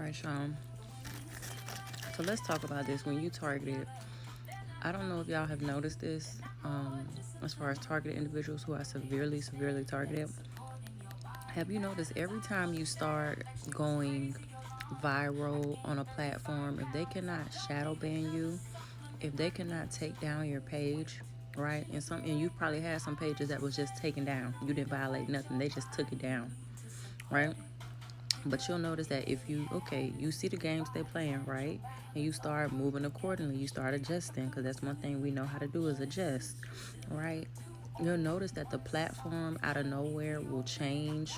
right, Sean. So let's talk about this. When you targeted, I don't know if y'all have noticed this, as far as targeted individuals who are severely, severely targeted. Have you noticed every time you start going viral on a platform, if they cannot shadow ban you, if they cannot take down your page, right? And you probably had some pages that was just taken down. You didn't violate nothing. They just took it down, right? But you'll notice that if you see the games they're playing, right? And you start moving accordingly, you start adjusting, because that's one thing we know how to do is adjust, right? You'll notice that the platform out of nowhere will change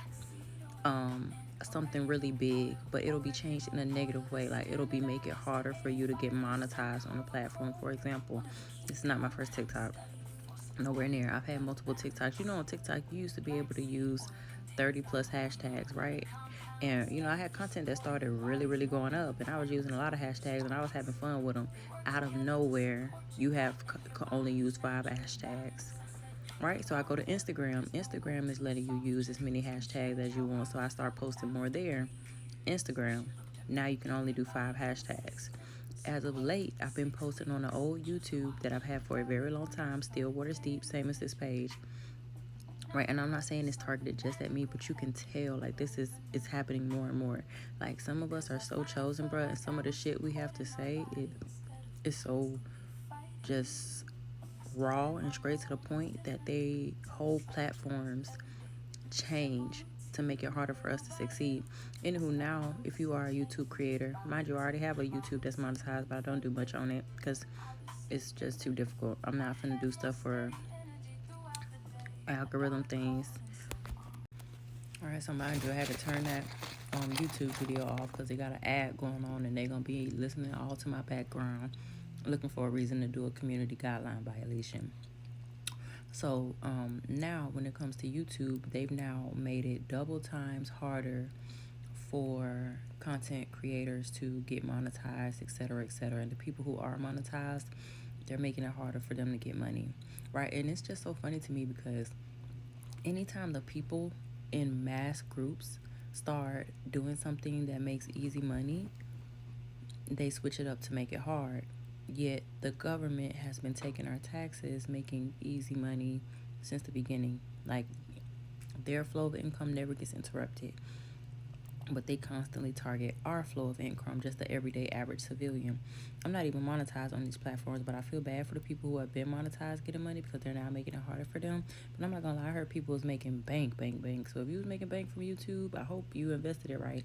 um, something really big, but it'll be changed in a negative way. Like it'll be make it harder for you to get monetized on the platform. For example, this is not my first TikTok. Nowhere near. I've had multiple TikToks. On TikTok, you used to be able to use 30 plus hashtags, right? And, I had content that started really, really going up, and I was using a lot of hashtags, and I was having fun with them. Out of nowhere, you have only used 5 hashtags, right? So I go to Instagram. Instagram is letting you use as many hashtags as you want, so I start posting more there. Instagram, now you can only do 5 hashtags. As of late, I've been posting on the old YouTube that I've had for a very long time, still waters deep, same as this page, right? And I'm not saying it's targeted just at me, but you can tell like this is it's happening more and more. Like some of us are so chosen, bro, and some of the shit we have to say it is so just raw and straight to the point that they whole platforms change to make it harder for us to succeed. Anywho, now if you are a YouTube creator, mind you, I already have a YouTube that's monetized, but I don't do much on it because it's just too difficult. I'm not gonna do stuff for algorithm things. All right, so mind you, I had to turn that YouTube video off because they got an ad going on and they're gonna be listening all to my background, looking for a reason to do a community guideline violation. So now when it comes to YouTube, they've now made it double times harder for content creators to get monetized, etc., etc. And the people who are monetized, they're making it harder for them to get money, right? And it's just so funny to me because anytime the people in mass groups start doing something that makes easy money, they switch it up to make it hard. Yet the government has been taking our taxes, making easy money since the beginning. Like their flow of income never gets interrupted, but they constantly target our flow of income, just the everyday average civilian. I'm not even monetized on these platforms, but I feel bad for the people who have been monetized getting money because they're now making it harder for them. But I'm not gonna lie, I heard people was making bank, bank, bank. So if you was making bank from YouTube, I hope you invested it right.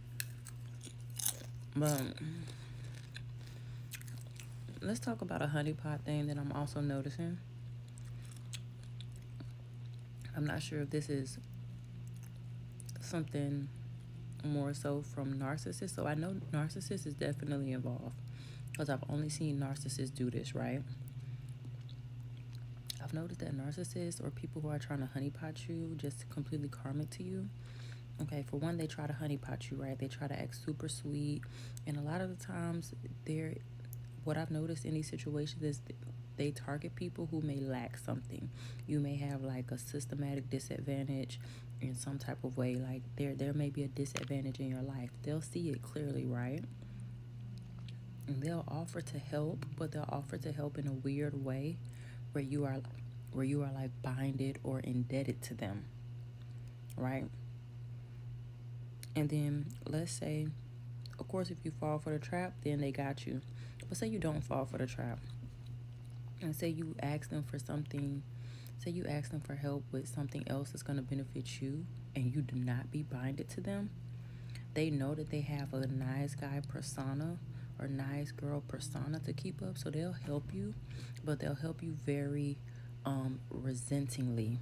But let's talk about a honeypot thing that I'm also noticing. I'm not sure if this is something more so from narcissists. So I know narcissists is definitely involved because I've only seen narcissists do this, right? I've noticed that narcissists or people who are trying to honeypot you just completely karmic to you. Okay, for one, they try to honeypot you, right? They try to act super sweet, and a lot of the times what I've noticed in these situations is they target people who may lack something. You may have like a systematic disadvantage in some type of way. Like there may be a disadvantage in your life. They'll see it clearly, right? And they'll offer to help, but they'll offer to help in a weird way where you are like binded or indebted to them, right? And then let's say, of course, if you fall for the trap, then they got you. But say you don't fall for the trap, and say you ask them for something, say you ask them for help with something else that's going to benefit you, and you do not be binded to them. They know that they have a nice guy persona or nice girl persona to keep up, so they'll help you, but they'll help you very resentingly.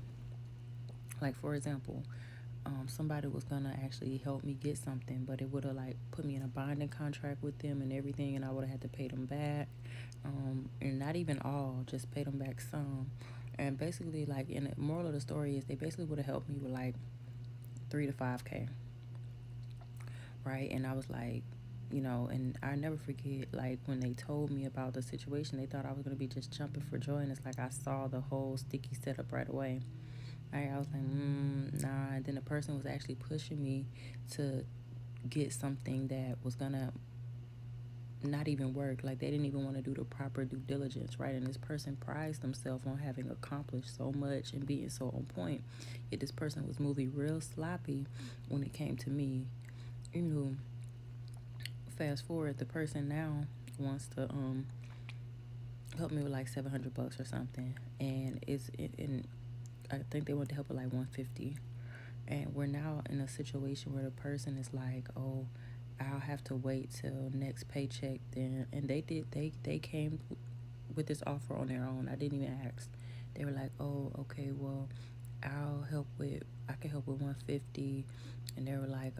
Like for example, somebody was gonna actually help me get something, but it would have like put me in a binding contract with them and everything, and I would have had to pay them back, and not even all, just pay them back some. And basically, like, in the moral of the story is they basically would have helped me with like 3 to 5K, right? And I was like, and I never forget, like, when they told me about the situation, they thought I was gonna be just jumping for joy, and it's like I saw the whole sticky setup right away. I was like, nah. And then the person was actually pushing me to get something that was gonna not even work. Like they didn't even want to do the proper due diligence, right? And this person prides themselves on having accomplished so much and being so on point. Yet this person was moving real sloppy when it came to me. You know, fast forward, the person now wants to help me with like $700 or something, and and I think they want to help with like 150. And we're now in a situation where the person is like, oh, I'll have to wait till next paycheck then. And they came with this offer on their own. I didn't even ask. They were like, oh, okay, well, I can help with 150. And they were like,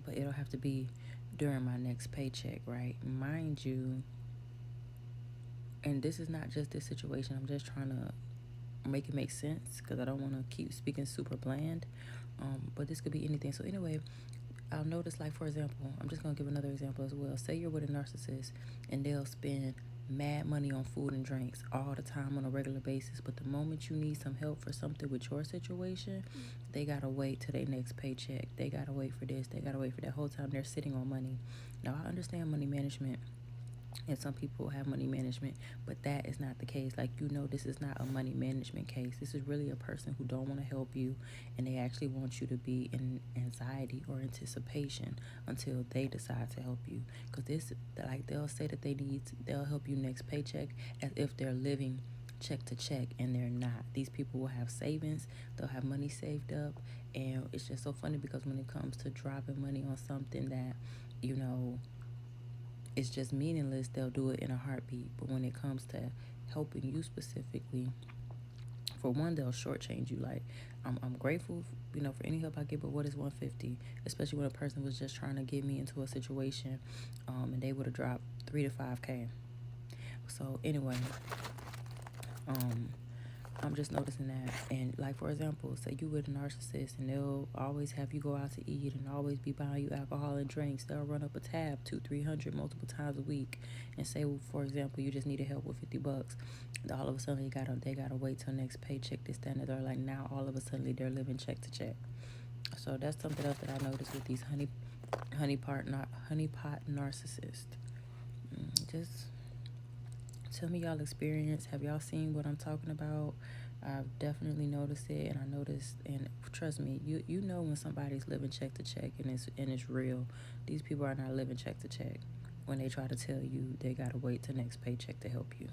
but it'll have to be during my next paycheck, right? Mind you, and this is not just this situation. I'm just trying to make it make sense because I don't want to keep speaking super bland. But this could be anything. So anyway, I'll notice, like, for example, I'm just going to give another example as well. Say you're with a narcissist and they'll spend mad money on food and drinks all the time on a regular basis. But the moment you need some help for something with your situation, they got to wait till their next paycheck. They got to wait for this. They got to wait for that. Whole time they're sitting on money. Now, I understand money management. And some people have money management, but that is not the case. Like, this is not a money management case. This is really a person who don't want to help you, and they actually want you to be in anxiety or anticipation until they decide to help you. Because they'll say that they'll help you next paycheck as if they're living check to check, and they're not. These people will have savings, they'll have money saved up, and it's just so funny because when it comes to dropping money on something that, it's just meaningless, they'll do it in a heartbeat. But when it comes to helping you specifically, for one, they'll shortchange you. Like, I'm grateful, for any help I get, but what is 150? Especially when a person was just trying to get me into a situation, and they would have dropped 3 to 5K. So anyway, I'm just noticing that. And like, for example, say you with a narcissist and they'll always have you go out to eat and always be buying you alcohol and drinks. They'll run up a tab 200-300 multiple times a week and say, well, for example, you just needed help with $50. All of a sudden they gotta wait till next paycheck, this, that, and they're like, now all of a sudden they're living check to check. So that's something else that I noticed with these honeypot narcissists. Just tell me y'all experience. Have y'all seen what I'm talking about? I've definitely noticed it, and I noticed, and trust me, you know when somebody's living check to check and it's real. These people are not living check to check when they try to tell you they gotta wait till next paycheck to help you.